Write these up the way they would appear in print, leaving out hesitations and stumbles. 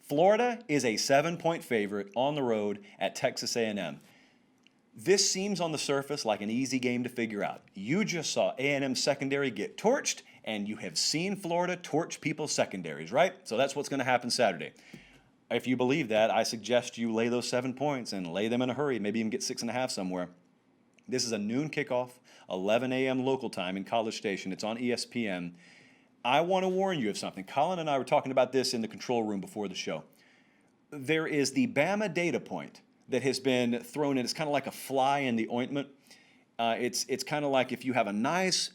Florida is a 7-point favorite on the road at Texas A&M. This seems on the surface like an easy game to figure out. You just saw A&M secondary get torched, and you have seen Florida torch people's secondaries, right? So that's what's going to happen Saturday. If you believe that, I suggest you lay those 7 points and lay them in a hurry, maybe even get 6.5 somewhere. This is a noon kickoff, 11 a.m. local time in College Station. It's on ESPN. I want to warn you of something. Colin and I were talking about this in the control room before the show. There is the Bama data point that has been thrown in. It's kind of like a fly in the ointment. It's kind of like if you have a nice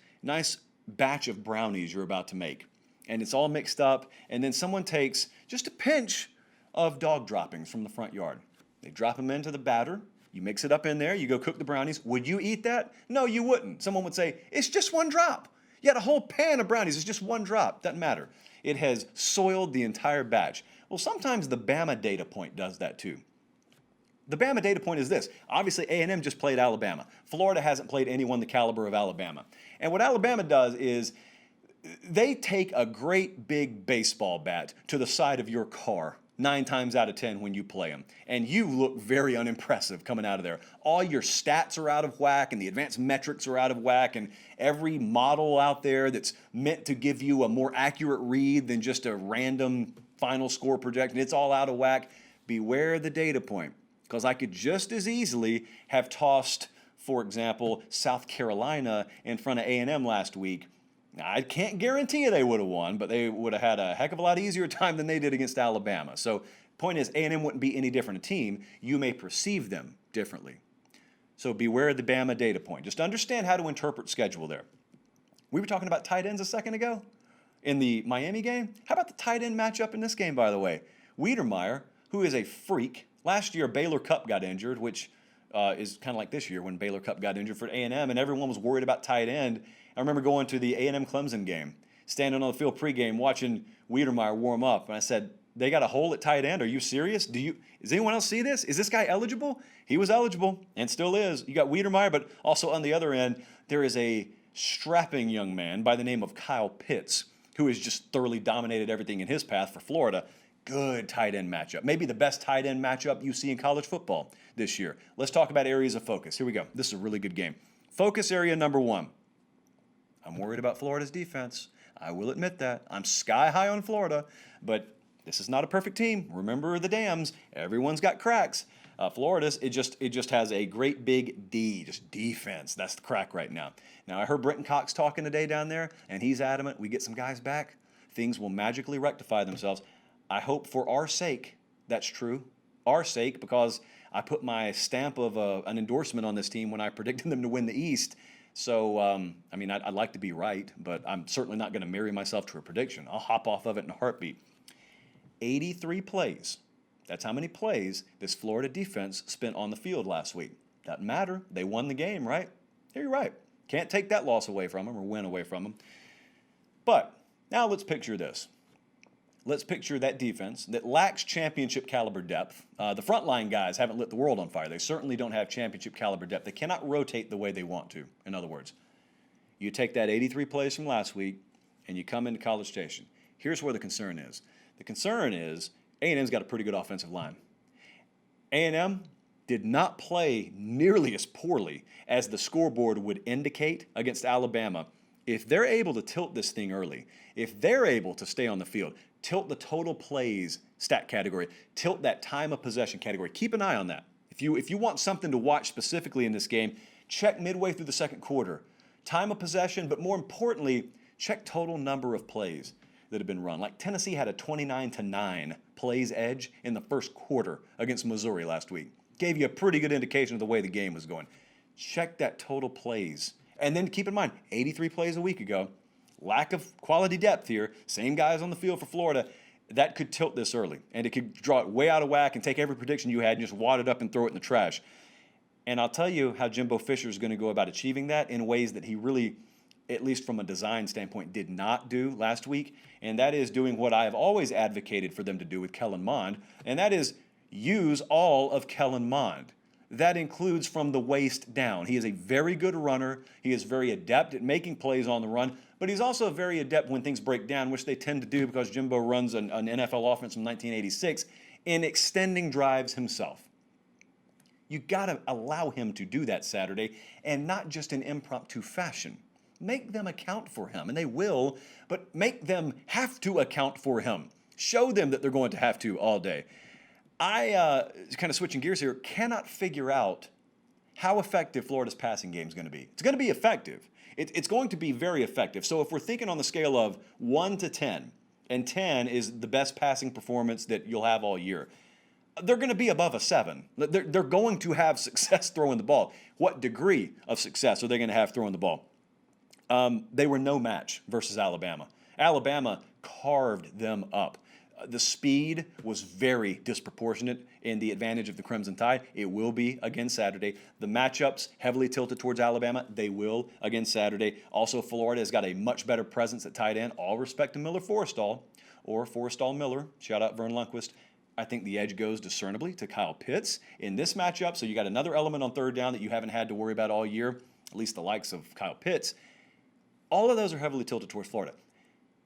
batch of brownies you're about to make, and it's all mixed up, and then someone takes just a pinch of dog droppings from the front yard. They drop them into the batter. You mix it up in there. You go cook the brownies. Would you eat that? No, you wouldn't. Someone would say, it's just one drop. You had a whole pan of brownies. It's just one drop. Doesn't matter. It has soiled the entire batch. Well, sometimes the Bama data point does that too. The Bama data point is this. Obviously, A&M just played Alabama. Florida hasn't played anyone the caliber of Alabama. And what Alabama does is they take a great big baseball bat to the side of your car 9 times out of 10 when you play them. And you look very unimpressive coming out of there. All your stats are out of whack, and the advanced metrics are out of whack, and every model out there that's meant to give you a more accurate read than just a random final score projection, it's all out of whack. Beware the data point, because I could just as easily have tossed, for example, South Carolina in front of A&M last week. Now, I can't guarantee you they would have won, but they would have had a heck of a lot easier time than they did against Alabama. So point is, A&M wouldn't be any different a team. You may perceive them differently. So beware of the Bama data point. Just understand how to interpret schedule there. We were talking about tight ends a second ago in the Miami game. How about the tight end matchup in this game, by the way? Wiedermeyer, who is a freak. Last year, Baylor Cupp got injured, which is kind of like this year when Baylor Cupp got injured for A&M, and everyone was worried about tight end. I remember going to the A&M Clemson game, standing on the field pregame, watching Wiedermeyer warm up, and I said, they got a hole at tight end? Are you serious? Does anyone else see this? Is this guy eligible? He was eligible and still is. You got Wiedermeyer, but also on the other end, there is a strapping young man by the name of Kyle Pitts, who has just thoroughly dominated everything in his path for Florida. Good tight end matchup. Maybe the best tight end matchup you see in college football this year. Let's talk about areas of focus. Here we go. This is a really good game. Focus area number 1. I'm worried about Florida's defense. I will admit that. I'm sky high on Florida, but this is not a perfect team. Remember the dams. Everyone's got cracks. Florida's, it just has a great big D, just defense. That's the crack right now. Now, I heard Brenton Cox talking today down there, and he's adamant we get some guys back. Things will magically rectify themselves. I hope for our sake that's true. Our sake, because I put my stamp of an endorsement on this team when I predicted them to win the East. So, I'd like to be right, but I'm certainly not going to marry myself to a prediction. I'll hop off of it in a heartbeat. 83 plays. That's how many plays this Florida defense spent on the field last week. Doesn't matter. They won the game, right? Yeah, you're right. Can't take that loss away from them or win away from them. But now let's picture this. Let's picture that defense that lacks championship caliber depth. The frontline guys haven't lit the world on fire. They certainly don't have championship caliber depth. They cannot rotate the way they want to, in other words. You take that 83 plays from last week and you come into College Station. Here's where the concern is. The concern is A&M's got a pretty good offensive line. A&M did not play nearly as poorly as the scoreboard would indicate against Alabama. If they're able to tilt this thing early, if they're able to stay on the field, tilt the total plays stat category, tilt that time of possession category, keep an eye on that. If you want something to watch specifically in this game, check midway through the second quarter. Time of possession, but more importantly, check total number of plays that have been run. Like Tennessee had a 29-9 plays edge in the first quarter against Missouri last week. Gave you a pretty good indication of the way the game was going. Check that total plays. And then keep in mind, 83 plays a week ago, lack of quality depth here, same guys on the field for Florida, that could tilt this early. And it could draw it way out of whack and take every prediction you had and just wad it up and throw it in the trash. And I'll tell you how Jimbo Fisher is going to go about achieving that in ways that he really, at least from a design standpoint, did not do last week. And that is doing what I have always advocated for them to do with Kellen Mond, and that is use all of Kellen Mond. that includes from the waist down. He is a very good runner. He is very adept at making plays on the run, but he's also very adept when things break down, which they tend to do because Jimbo runs an NFL offense from 1986, in extending drives himself. You got to allow him to do that Saturday, and not just in impromptu fashion. Make them account for him, and they will, but make them have to account for him. Show them that they're going to have to all day. I, kind of switching gears here, cannot figure out how effective Florida's passing game is going to be. It's going to be effective. It's going to be very effective. So if we're thinking on the scale of 1 to 10, and 10 is the best passing performance that you'll have all year, they're going to be above a 7. They're going to have success throwing the ball. What degree of success are they going to have throwing the ball? They were no match versus Alabama. Alabama carved them up. The speed was very disproportionate in the advantage of the Crimson Tide. It will be again Saturday. The matchups heavily tilted towards Alabama. They will again Saturday. Also, Florida has got a much better presence at tight end. All respect to Miller Forrestall, or Forrestall Miller. Shout out Vern Lundquist. I think the edge goes discernibly to Kyle Pitts in this matchup. So you got another element on third down that you haven't had to worry about all year, at least the likes of Kyle Pitts. All of those are heavily tilted towards Florida.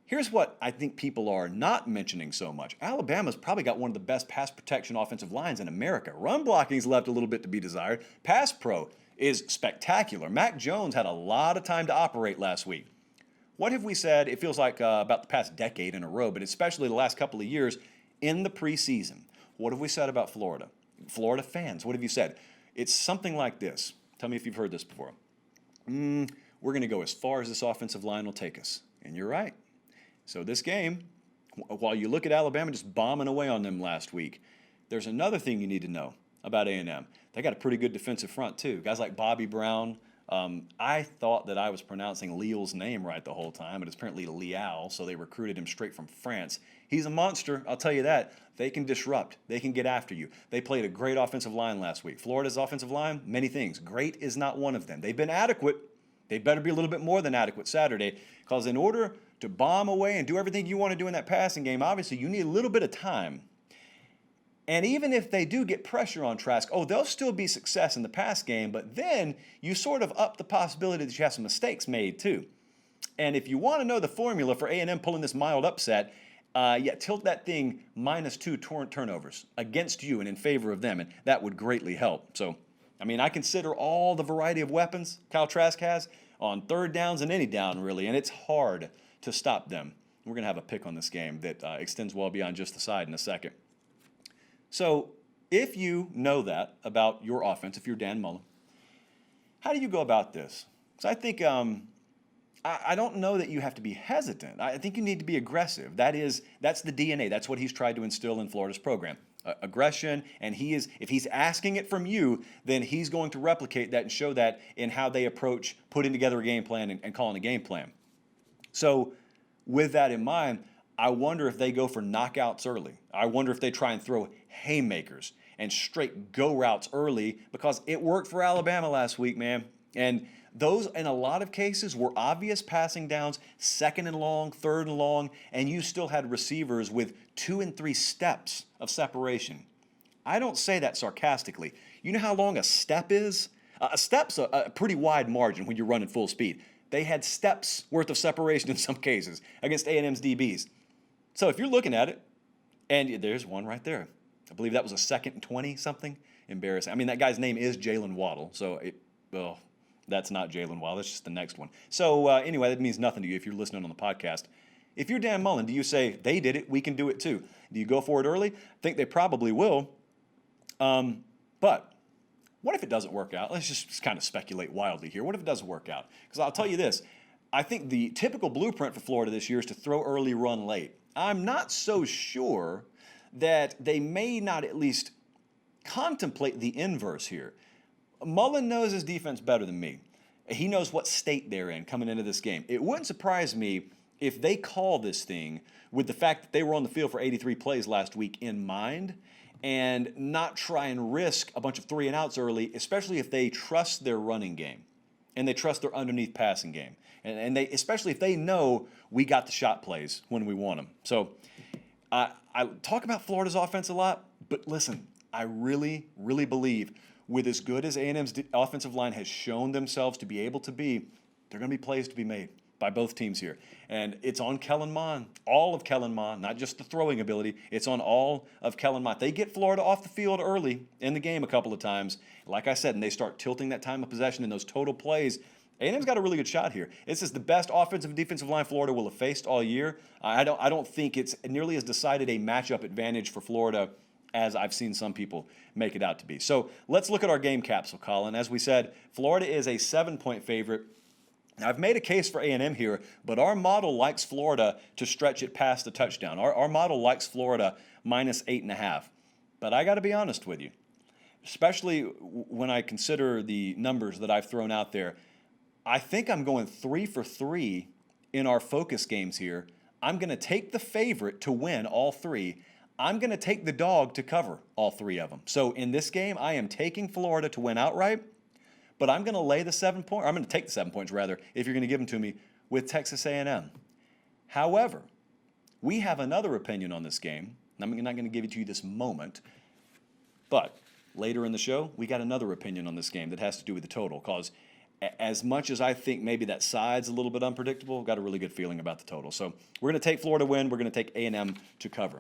Here's what I think people are not mentioning so much. Alabama's probably got one of the best pass protection offensive lines in America. Run blocking's left a little bit to be desired. Pass pro is spectacular. Mac Jones had a lot of time to operate last week. What have we said? It feels like about the past decade in a row, but especially the last couple of years in the preseason. What have we said about Florida? Florida fans, what have you said? It's something like this. Tell me if you've heard this before. We're going to go as far as this offensive line will take us. And you're right. So this game, while you look at Alabama just bombing away on them last week, there's another thing you need to know about A&M. They got a pretty good defensive front, too. Guys like Bobby Brown. I thought that I was pronouncing Leal's name right the whole time, but it's apparently Leal, so they recruited him straight from France. He's a monster, I'll tell you that. They can disrupt. They can get after you. They played a great offensive line last week. Florida's offensive line, many things. Great is not one of them. They've been adequate. They better be a little bit more than adequate Saturday, because in order to bomb away and do everything you want to do in that passing game, obviously you need a little bit of time. And even if they do get pressure on Trask, they'll still be success in the pass game, but then you sort of up the possibility that you have some mistakes made too. And if you want to know the formula for A&M pulling this mild upset, tilt that thing -2 turnovers against you and in favor of them, and that would greatly help. So, I consider all the variety of weapons Kyle Trask has on third downs and any down, really, and it's hard to stop them. We're going to have a pick on this game that extends well beyond just the side in a second. So if you know that about your offense, if you're Dan Mullen, how do you go about this? Because I think I don't know that you have to be hesitant. I think you need to be aggressive. That's the DNA. That's what he's tried to instill in Florida's program. Aggression, and if he's asking it from you, then he's going to replicate that and show that in how they approach putting together a game plan and calling a game plan. So with that in mind, I wonder if they go for knockouts early. I wonder if they try and throw haymakers and straight go routes early, because it worked for Alabama last week, man. And those, in a lot of cases, were obvious passing downs, 2nd and long, 3rd and long, and you still had receivers with 2 and 3 steps of separation. I don't say that sarcastically. You know how long a step is? A step's a pretty wide margin when you're running full speed. They had steps worth of separation in some cases against A&M's DBs. So if you're looking at it, and there's one right there. I believe that was a 2nd and 20 something. Embarrassing. That guy's name is Jalen Waddle, so that's not Jalen Waddle. That's just the next one. So anyway, that means nothing to you if you're listening on the podcast. If you're Dan Mullen, do you say, they did it, we can do it too? Do you go for it early? I think they probably will. But what if it doesn't work out? Let's just kind of speculate wildly here. What if it doesn't work out? Because I'll tell you this. I think the typical blueprint for Florida this year is to throw early, run late. I'm not so sure that they may not at least contemplate the inverse here. Mullen knows his defense better than me. He knows what state they're in coming into this game. It wouldn't surprise me if they call this thing with the fact that they were on the field for 83 plays last week in mind, and not try and risk a bunch of 3 and outs early, especially if they trust their running game and they trust their underneath passing game. And they, especially if they know we got the shot plays when we want them. So I talk about Florida's offense a lot, but listen, I really, really believe with as good as A&M's offensive line has shown themselves to be able to be, there are going to be plays to be made by both teams here. And it's on Kellen Mond, all of Kellen Mond, not just the throwing ability. It's on all of Kellen Mond. They get Florida off the field early in the game a couple of times, like I said, and they start tilting that time of possession in those total plays. A&M's got a really good shot here. This is the best offensive and defensive line Florida will have faced all year. I don't think it's nearly as decided a matchup advantage for Florida as I've seen some people make it out to be. So let's look at our game capsule, Colin. As we said, Florida is a 7-point favorite. Now, I've made a case for A&M here, but our model likes Florida to stretch it past the touchdown. Our model likes Florida minus 8.5. But I got to be honest with you, especially when I consider the numbers that I've thrown out there. I think I'm going 3 for 3 in our focus games here. I'm going to take the favorite to win all 3. I'm going to take the dog to cover all 3 of them. So in this game, I am taking Florida to win outright, but I'm going to lay the 7 points. I'm going to take the 7 points, rather, if you're going to give them to me, with Texas A&M. However, we have another opinion on this game. I'm not going to give it to you this moment, but later in the show, we got another opinion on this game that has to do with the total, because as much as I think maybe that side's a little bit unpredictable, I've got a really good feeling about the total. So we're going to take Florida win. We're going to take A&M to cover.